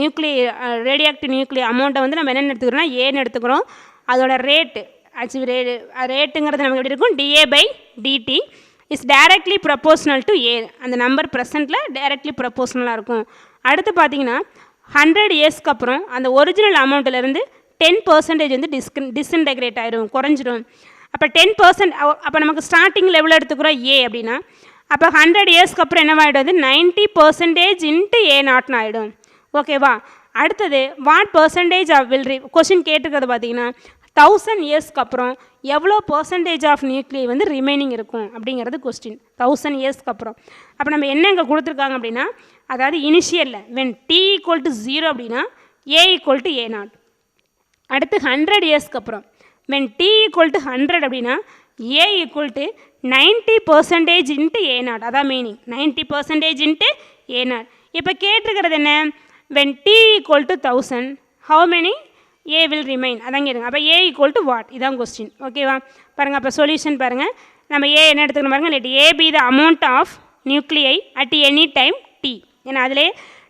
ரேடியோ ஆக்டிவ் நியூக்ளியர் அமௌண்ட்டை வந்து நம்ம என்னென்னு எடுத்துக்கிறோம்னா ஏன்னு எடுத்துக்கிறோம். அதோட ரேட்டு ஆக்சுவலி ரேட்டுங்கிறது நமக்கு எப்படி இருக்கும், dA/dt is directly proportional to A. அந்த நம்பர் ப்ரெசென்ட்டில் டைரக்ட்லி ப்ரப்போர்ஷனலாக இருக்கும். அடுத்து பார்த்தீங்கன்னா 100 இயர்ஸ்க்கு அப்புறம் அந்த ஒரிஜினல் அமௌண்ட்டிலேருந்து 10% வந்து டிஸ்இன்டெகிரேட் ஆகிடும், குறைஞ்சிடும். அப்போ 10% அப்போ நமக்கு ஸ்டார்டிங்கில் எவ்வளோ எடுத்துக்கிறோம் ஏ அப்படின்னா, அப்போ 100 இயர்ஸ்க்கு அப்புறம் என்னவாகிடும், அது 90% இன்ட்டு A0 ஆகிடும். ஓகேவா? அடுத்தது வாட் பர்சன்டேஜ் ஆஃப் கொஷின் கேட்டுக்கிறது பார்த்தீங்கன்னா 1000 இயர்ஸ்க்கு அப்புறம் எவ்வளோ பர்சன்டேஜ் ஆஃப் நியூக்ளியை வந்து ரிமைனிங் இருக்கும் அப்படிங்கிறது கொஸ்டின். 1000 இயர்ஸ்க்கு அப்புறம் அப்போ நம்ம என்ன இங்கே கொடுத்துருக்காங்க அப்படின்னா, அதாவது இனிஷியலில் வென் t = 0 அப்படின்னா A = A0. அடுத்து 100 இயர்ஸ்க்கு அப்புறம் வென் t = 100 அப்படின்னா A = 90% இன்ட்டு A0. அதான் மீனிங், 90% இன்ட்டு A0. இப்போ கேட்டிருக்கிறது என்ன, when t = 1000 how many A will remain, அதான் கேட்குங்க. அப்போ A = what, இதான் கொஸ்டின். ஓகேவா? பாருங்கள், அப்போ சொல்யூஷன் பாருங்கள். நம்ம A என்ன எடுத்துக்கணும் பாருங்கள், let A be the amount of nuclei at any time t. ஏன்னா அதிலே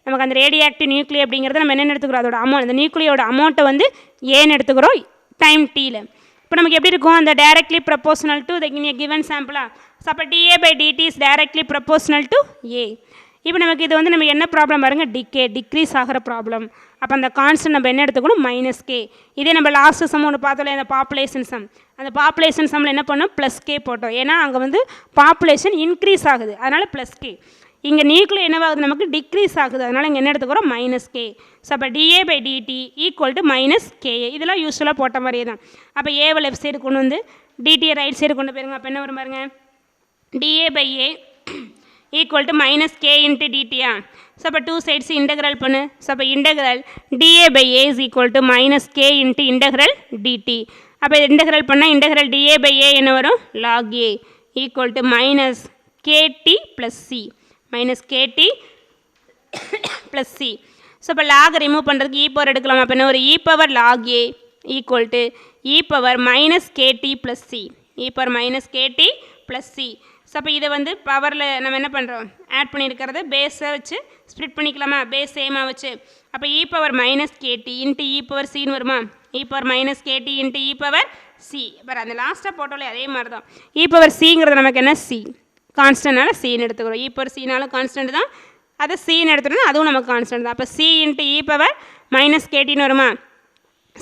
நமக்கு அந்த ரேடியோ ஆக்டிவ் நியூக்ளியை அப்படிங்கிறத நம்ம என்ன எடுத்துக்கிறோம், அதோட அமௌண்ட், அந்த நியூக்ளியோட அமௌண்ட்டை வந்து ஏன்னு எடுத்துக்கிறோம் டைம் டீயில். இப்போ நமக்கு எப்படி இருக்கும், அந்த directly proportional to the given சாம்பிளா. ஸோ அப்போ dA/dt is directly proportional to A. இப்போ நமக்கு இது வந்து நம்ம என்ன ப்ராப்ளம் பாருங்கள், டிக்ரீஸ் ஆகிற ப்ராப்ளம். அப்போ அந்த கான்ஸ்டன்ட் நம்ம என்ன எடுத்துக்கணும், -k. இதே நம்ம லாஸ்ட் சம் ஒன்று பார்த்தோம்ல, அந்த பாப்புலேஷன் சம், அந்த பாப்புலேஷன் சம்மில் என்ன பண்ணோம், +k போட்டோம். ஏன்னா அங்கே வந்து பாப்புலேஷன் இன்க்ரீஸ் ஆகுது, அதனால் +k. இங்கே நியூக்ளியர் என்னவாகுது, நமக்கு டிக்ரீஸ் ஆகுது, அதனால் இங்கே என்ன எடுத்துக்கிறோம், -k. ஸோ அப்போ dA/dt = -ka. இதெல்லாம் யூஸ்வலாக போட்ட மாதிரியே தான். அப்போ ஏவை லெஃப்ட் சைடு கொண்டு வந்து டிடியை ரைட் சைடு கொண்டு போயிருங்க. அப்போ என்ன வரும் பாருங்க, dA/A = -k இன்ட்டு டிடியா. ஸோ அப்போ 2 சைட்ஸ் இன்டெக்ரல் பண்ணு. ஸோ அப்போ integral dA/A = -k into integral dt. அப்போ இன்டெக்ரல் பண்ணால் இன்டெக்ரல் dA/A என்ன வரும், log A = -kt + c. -kt + c. So இப்போ லாக் ரிமூவ் பண்ணுறதுக்கு பவர் எடுக்கலாம். அப்போ என்ன ஒரு e⁻log A = e⁻−kt + c. e⁻−kt + c. So அப்போ இதை வந்து பவரில் நம்ம என்ன பண்ணுறோம், ஆட் பண்ணியிருக்கிறத பேஸை வச்சு ஸ்ப்ளிட் பண்ணிக்கலாமா, பேஸ் சேமாக வச்சு. அப்போ e⁻−kt இன்ட்டு e⁻c வருமா, e⁻−kt இன்ட்டு e⁻c. இப்போ அந்த லாஸ்ட்டாக போட்டோலே அதே மாதிரி தான். e⁻cங்கிறது நமக்கு என்ன, c கான்ஸ்டன்ட்னால c எடுத்துக்கிறோம். e⁻c கான்ஸ்டன்ட் தான், அதை c எடுத்துட்டோம்னா அதுவும் நமக்கு கான்ஸ்டன்ட் தான். அப்போ c இன்ட்டு e⁻−kt வருமா.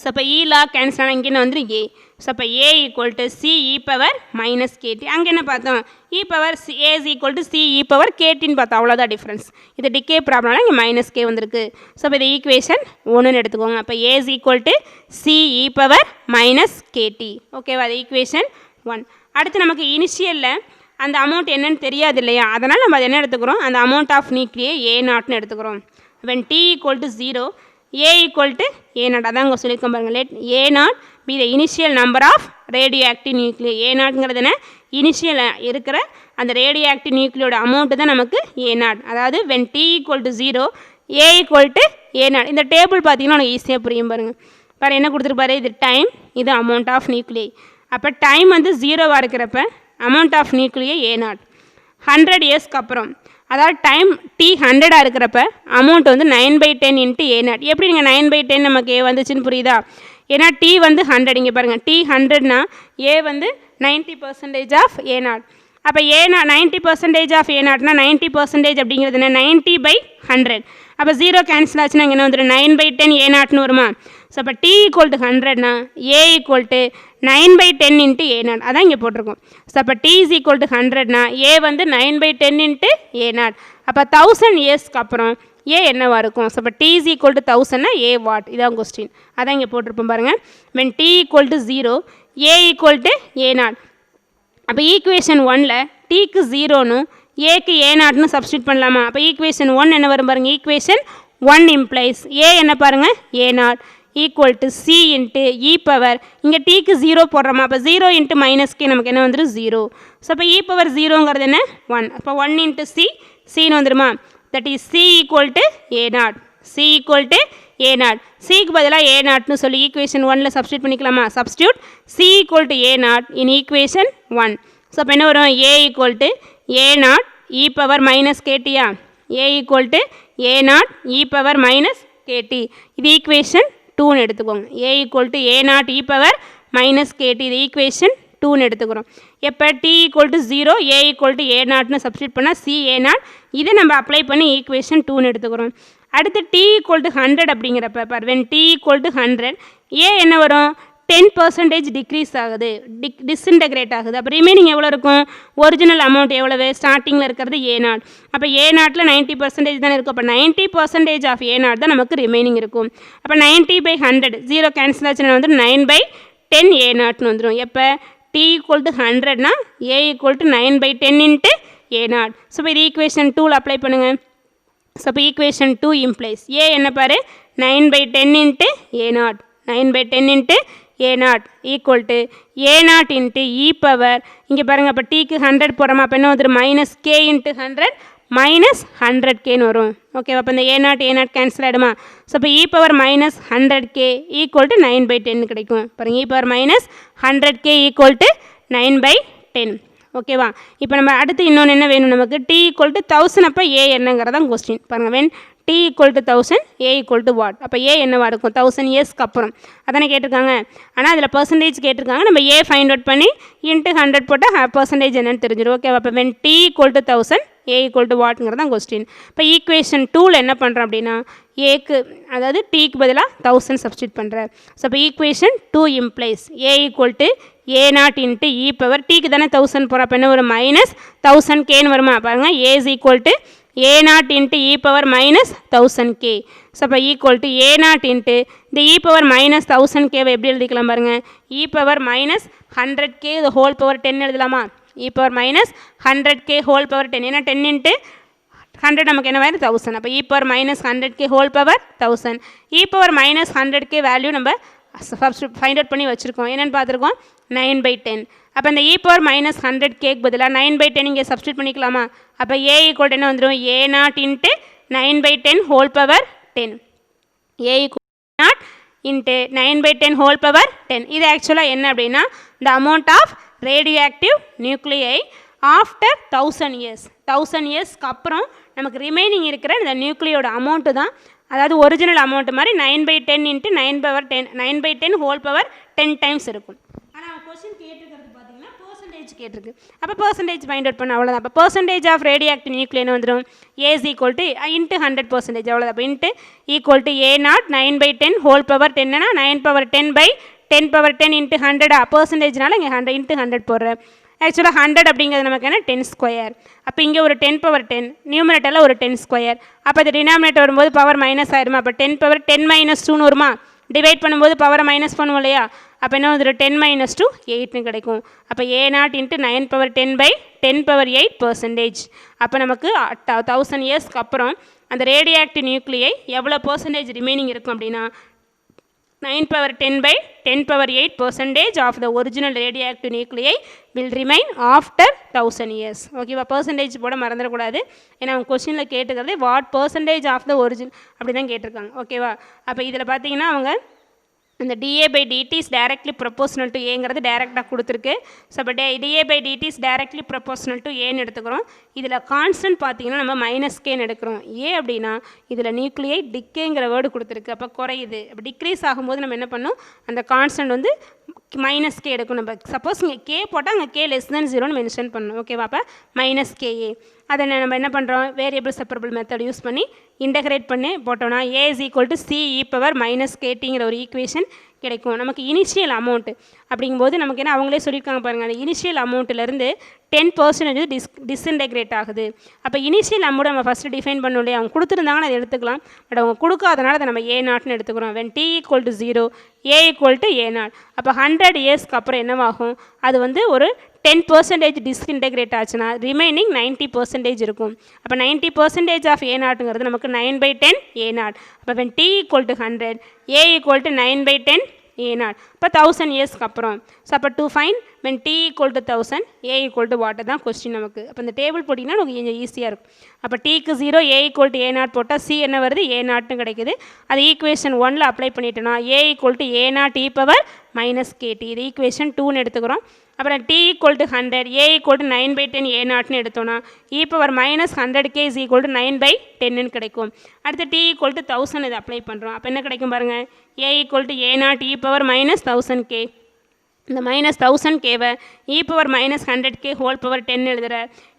ஸோ அப்போ log கேன்சல் ஆனால் இங்கே வந்துடும் a. ஸோ அப்போ A = c e⁻−kt. அங்கே என்ன பார்த்தோம், A = c e⁻ktன்னு பார்த்தோம், அவ்வளோதான் டிஃப்ரென்ஸ். இது டிகே ப்ராப்ளம்னால இங்கே -k வந்திருக்கு. ஸோ அப்போ இது ஈக்குவேஷன் 1ன்னு எடுத்துக்கோங்க. அப்போ A = c e⁻−kt. ஓகேவா, அது ஈக்குவேஷன் 1. அடுத்து நமக்கு இனிஷியலில் அந்த அமௌண்ட் என்னன்னு தெரியாது இல்லையா, அதனால் நம்ம அதை என்ன எடுத்துக்கிறோம், அந்த அமௌண்ட் ஆஃப் நியூக்ளியை A0ன்னு எடுத்துக்கிறோம். when t = 0 A = A0. அதான் அங்கே சொல்லியிருக்கோம் பாருங்கள், let A0 be the initial number of radioactive nuclei. A0ங்கிறது என்ன, இனிஷியல் இருக்கிற அந்த ரேடியோ ஆக்டிவ் நியூக்ளியோட அமௌண்ட்டு தான் நமக்கு A0. அதாவது when t = 0 A = A0. இந்த டேபிள் பார்த்தீங்கன்னா உனக்கு ஈஸியாக புரியும் பாருங்கள். பாரு என்ன கொடுத்துருப்பாரு, இது டைம், இது அமௌண்ட் ஆஃப் நியூக்ளியை. அப்போ டைம் வந்து 0வாக இருக்கிறப்ப அமௌண்ட் ஆஃப் நியூக்ளியை A0. 100 இயர்ஸ்க்கு அப்புறம், அதாவது டைம் t 100ஆக இருக்கிறப்ப அமௌண்ட் வந்து 9/10 இன்ட்டு A0. எப்படி நீங்கள் 9/10 நமக்கு A வந்துச்சுன்னு புரியுதா, ஏன்னா t வந்து 100. இங்கே பாருங்கள், t 100னா A வந்து 90% ஆஃப் A0. அப்போ A0 90% ஆஃப் A0னா 90% அப்படிங்கிறது என்ன, 90/100. அப்போ 0 கேன்சல் ஆச்சுன்னா இங்கே என்ன வந்துடும், 9/10 A0ன்னு வருமா. ஸோ அப்போ t = 100னா A = 9/10 இன்ட்டு A0. அதான் இங்கே போட்டிருக்கோம். ஸோ அப்போ t = 100னா A வந்து 9/10 இன்ட்டு A0. அப்போ 1000 இயர்ஸ்க்கு அப்புறம் A என்னவாக இருக்கும். ஸோ அப்போ t = 1000னா A வாட், இதான் கொஸ்டின். அதான் இங்கே போட்டிருப்போம் பாருங்கள். when t = 0 A = A0. அப்போ ஈக்குவேஷன் 1ல் tக்கு 0ன்னு ஏக்கு A0ன்னு சப்ஸ்டியூட் பண்ணலாமா. அப்போ ஈக்குவேஷன் 1 என்ன வரும் பாருங்கள், ஈக்குவேஷன் 1 இம்ப்ளைஸ் A என்ன பாருங்கள், A0 = c into e power, இங்கே டீக்கு 0 போடுறோமா. அப்போ 0 இன்ட்டு -k நமக்கு என்ன வந்துடும், 0. ஸோ அப்போ e⁻0ங்கிறது என்ன, 1. அப்போ 1 இன்ட்டு c, cன்னு வந்துடுமா. That is c = A0. c = A0. சிக்கு பதிலாக A0ன்னு சொல்லி ஈக்குவேஷன் 1ல் சப்ஸ்டியூட் பண்ணிக்கலாமா. Substitute c = A0 in equation 1. So அப்போ என்ன வரும், A = A0 e⁻−ktயா. A = A naught E power minus K T. இது ஈக்குவேஷன் 2ன்னு எடுத்துக்கோங்க. A equal to A naught E power minus K T, இது ஈக்குவேஷன் 2ன்னு எடுத்துக்கிறோம். எப்போ T equal to 0 A equal to A நாட்னு சப்ஸ்டியூட் பண்ணால் சி ஏ நாட், இதை நம்ம அப்ளை பண்ணி ஈக்குவேஷன் 2ன்னு எடுத்துக்கிறோம். அடுத்து டி ஈக்குவல் டு 100 அப்படிங்கிறப்ப பார், வென் டி ஈக்குவல் டு 100 ஏ என்ன வரும், 10% டிக்ரீஸ் ஆகுது, டிஸ்இன்டகிரேட் ஆகுது. அப்போ ரிமைனிங் எவ்வளோ இருக்கும், ஒரிஜினல் அமௌண்ட் எவ்வளவு, ஸ்டார்டிங்கில் இருக்கிறது ஏ நாட். அப்போ ஏ நாட்டில் 90% தானே இருக்கும். அப்போ 90% ஆஃப் ஏ நாட் தான் நமக்கு ரிமைனிங் இருக்கும். அப்போ 90/100 0 கேன்சல் ஆச்சுன்னா வந்து 9/10 ஏ நாட்னு வந்துடும். எப்போ டி ஈக்குவல் டு 100னா A equal to 9/10 into A naught. So இப்போ இது ஈக்குவேஷன் 2ல் அப்ளை பண்ணுங்கள். ஸோ இப்போ ஈக்குவேஷன் 2 இம்ப்ளைஸ் ஏ என்ன பாரு, 9/10 into A naught, 9/10 into A naught equal to A naught into E power, இங்கே பாருங்கள் அப்போ டீக்கு 100 போகிறோமா, அப்போ என்ன வந்துடும் மைனஸ் கே இன்ட்டு 100 மைனஸ் 100Kன்னு வரும். ஓகேவா, அப்போ இந்த ஏ நாட் கேன்சல் ஆகிடுமா. ஸோ இப்போ E power minus 100K equal to 9/10 கிடைக்கும். பாருங்கள் E power minus 100K equal to 9/10. ஓகேவா, இப்போ நம்ம அடுத்து இன்னொன்று என்ன வேணும் நமக்கு, டி ஈக்குவல் டு 1000 அப்போ ஏ என்னங்கிறதான் கொஸ்டின். பாருங்கள் when D equal to 1000 A equal to what, அப்போ ஏ என்னவா இருக்கும் 1000 இயர்ஸ்க்கு அப்புறம் அதானே கேட்டிருக்காங்க. ஆனால் அதில் பர்சன்டேஜ் கேட்டிருக்காங்க, நம்ம ஏ ஃபைண்ட் அவுட் பண்ணி இன்ட்டு 100 போட்டால் பர்சன்டேஜ் என்னன்னு தெரிஞ்சிடும். ஓகேவா, அப்போ when D equal to 1000 A equal to வாட்ங்கிறது தான் கொஸ்டின். இப்போ ஈக்குவேஷன் 2ல் என்ன பண்ணுறோம் அப்படின்னா, ஏக்கு அதாவது டீக்கு பதிலாக 1000 சப்ஸ்டியூட் பண்ணுறேன். ஸோ இப்போ equation 2 implies A equal to A naught into E power, டீக்கு தானே 1000 போகிறோம், அப்போ என்ன ஒரு மைனஸ் 1000Kன்னு வருமா. பாருங்கள் A is equal to A naught into E power minus 1000K. So அப்போ equal to A naught into இந்த இ பவர் மைனஸ் 1000Kவை எப்படி எழுதிக்கலாம் பாருங்கள், இ பவர் மைனஸ் 100K இது ஹோல் பவர் 10 எழுதலாமா, E power minus 100K whole power 10, ஏன்னா 10 into 100 நமக்கு என்ன வேறு 1000. அப்போ E power minus 100K whole power 1000, E power minus 100K value நம்ம ஃபைண்ட் அவுட் பண்ணி வச்சுருக்கோம். என்னென்னு பார்த்துருக்கோம் 9/10. அப்போ இந்த இ பவர் மைனஸ் 100Kக்கு பதிலாக 9/10 இங்கே சப்ஸ்டியூட் பண்ணிக்கலாமா. அப்போ ஏ ஈக்குவல் என்ன வந்துடும், A naught into 9/10 whole power 10, A equal naught into 9/10 whole power 10. இது ஆக்சுவலாக என்ன அப்படின்னா, the amount of radioactive nuclei after 1000 years, 1000 இயர்ஸ்க்கு அப்புறம் நமக்கு ரிமைனிங் இருக்கிற இந்த நியூக்ளியோட அமௌண்ட்டு தான், அதாவது ஒரிஜினல் அமௌண்ட் மாதிரி 9/10 இன்ட்டு 9/10 ஹோல் பவர் 10 டைம்ஸ் இருக்கும். ஆனால் கொஸ்டின் கேட்டிருக்கிறது பார்த்தீங்கன்னா பர்சன்டேஜ் கேட்டிருக்கு. அப்போ பர்சன்டேஜ் ஃபைண்ட் அவுட் பண்ண அவ்வளோதான். அப்போ percentage of radioactive nuclei என்ன வந்துடும், A is equal to into 100% அவ்வளோதான். அப்போ into equal to A naught 9/10 whole power 10னா 9/10/10 இன்ட்டு 100 பர்சன்டேஜ்னால இங்கே 100 இன்ட்டு 100 போடுறேன். ஆக்சுவலாக 100 அப்படிங்கிறது நமக்கு என்ன 10 ஸ்கொயர். அப்போ இங்கே ஒரு 10/10 நியூமரேட்டரில் ஒரு 10 ஸ்கொயர். அப்போ அது டினாமினேட்டர் வரும்போது பவர் மைனஸ் ஆயிருமா. அப்போ 10/10 - 2ன்னு வருமா, டிவைட் பண்ணும்போது பவரை மைனஸ் பண்ணுவோம் இல்லையா. அப்போ என்ன வந்துடும் 10 - 2 8ன்னு கிடைக்கும். அப்போ ஏ நாட் இன்ட்டு 9/10/10/8%. அப்போ நமக்கு 1000 இயர்ஸ்க்கு அப்புறம் அந்த ரேடியோ ஆக்டிவ் நியூக்ளியை எவ்வளோ பர்சன்டேஜ் ரிமைனிங் இருக்கும் அப்படின்னா 9/10/10/8% of the original radioactive nuclei will remain after 1000 years. ஓகேவா, பர்சன்டேஜ் போட மறந்துடக்கூடாது. ஏன்னா அவங்க கொஸ்டினில் கேட்டுக்கிறது what percentage of the original அப்படி தான் கேட்டிருக்காங்க. ஓகேவா, அப்போ இதில் பார்த்தீங்கன்னா அவங்க இந்த dA/dt is directly proportional to ஏங்கிறது டேரெக்டாக கொடுத்துருக்கு. ஸோ அப்போ dA/dt is directly proportional to ஏன்னு எடுத்துக்கிறோம். இதில் கான்ஸ்டன்ட் பார்த்தீங்கன்னா நம்ம -Kன்னு எடுக்கிறோம். ஏ அப்படின்னா இதில் நியூக்ளியை டிக்கேங்கிற வேர்டு கொடுத்துருக்கு, அப்போ குறையுது. அப்போ டிக்ரீஸ் ஆகும்போது நம்ம என்ன பண்ணோம், அந்த கான்ஸ்டன்ட் வந்து -K எடுக்கணும். நம்ம சப்போஸ் இங்கே கே போட்டால் அங்கே K < 0ன்னு மென்ஷன் பண்ணணும். ஓகேவா, அப்போ -KA அதை நம்ம என்ன பண்ணுறோம், வேரியபிள் செப்பரபிள் மெத்தட் யூஸ் பண்ணி இன்டகிரேட் பண்ணி போட்டோம்னா A is equal to C E power -KTங்கிற ஒரு ஈக்குவேஷன் கிடைக்கும். நமக்கு இனிஷியல் அமௌண்ட்டு அப்படிங்கும்போது நமக்கு என்ன அவங்களே சொல்லியிருக்காங்க பாருங்கள், அந்த இனிஷியல் அமௌண்ட்டிலேருந்து 10% டிஸ்இன்டகிரேட் ஆகுது. அப்போ இனிஷியல் அமௌண்ட் நம்ம ஃபஸ்ட்டு டிஃபைன் பண்ணோம் இல்லையா, அவங்க கொடுத்துருந்தாங்கன்னா அதை எடுத்துக்கலாம். பட் அவங்க கொடுக்காதனால அதை நம்ம ஏ நாட்னு எடுத்துக்கிறோம். When D equal to 0 A equal to A naught. அப்போ 100 இயர்ஸ்க்கு அப்புறம் என்னவாகும், அது வந்து ஒரு 10% டிஸ்இன்டகிரேட் ஆச்சுன்னா ரிமைனிங் 90% இருக்கும். அப்போ 90% ஆஃப் ஏ நாட்டுங்கிறது நமக்கு 9/10 ஏ நாட். அப்போ when D equal to 100 A equal to 9/10 A naught. இப்போ 1000 இயர்ஸ்க்கு அப்புறம். ஸோ அப்போ to find when D equal to 1000 A equal to what தான் கொஸ்டின் நமக்கு. அப்போ இந்த டேபிள் போட்டிங்கன்னா நமக்கு கொஞ்சம் ஈஸியாக இருக்கும். அப்போ டீக்கு 0 A equal to A not போட்டால் சி என்ன வருது, ஏ நாட்னு கிடைக்குது. அது ஈக்குவேஷன் 1ல் அப்ளை பண்ணிட்டோம்னா A equal to A naught E power -KT. இது ஈக்குவேஷன் 2ன்னு எடுத்துக்கிறோம். அப்புறம் t equal to 100 a equal to 9/10 a0ன்னு எடுத்தோன்னா e⁻100k இஸ் ஈக்குவல் டு 9/10ன்னு கிடைக்கும். அடுத்து t ஈக்குவல் டு 1000 இதை அப்ளை பண்ணுறோம். அப்போ என்ன கிடைக்கும் பாருங்கள், a equal to a0 e⁻−1000k. இந்த -1000kவை e⁻−100k ஹோல் பவர் 10 எழுதுகிற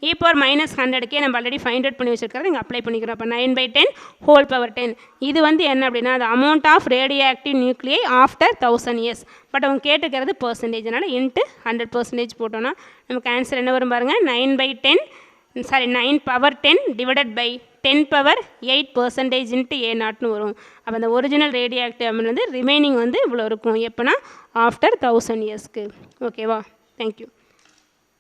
e⁻−100k நம்ம ஆல்ரெடி ஃபைண்ட் அவுட் பண்ணி வச்சுருக்கிறது இங்கே அப்ளை பண்ணிக்கிறோம். அப்போ 9/10 ஹோல் பவர் 10 இது வந்து என்ன அப்படின்னா அது amount of radioactive nuclei after 1000 years. But அவங்க கேட்டுக்கிறது பர்சன்டேஜ்னால இன்ட்டு 100% போட்டோன்னா நமக்கு ஆன்சர் என்ன வரும் பாருங்கள், 9/10 டிவைடட் பை 10⁸ இன்ட்டு a0ன்னு வரும். அப்போ அந்த ஒரிஜினல் ரேடியோ ஆக்டிவ் அமௌண்ட் வந்து ரிமைனிங் வந்து இவ்வளோ இருக்கும் எப்போனா ஆஃப்டர் 1000 yearsக்கு. ஓகேவா? தேங்க்யூ.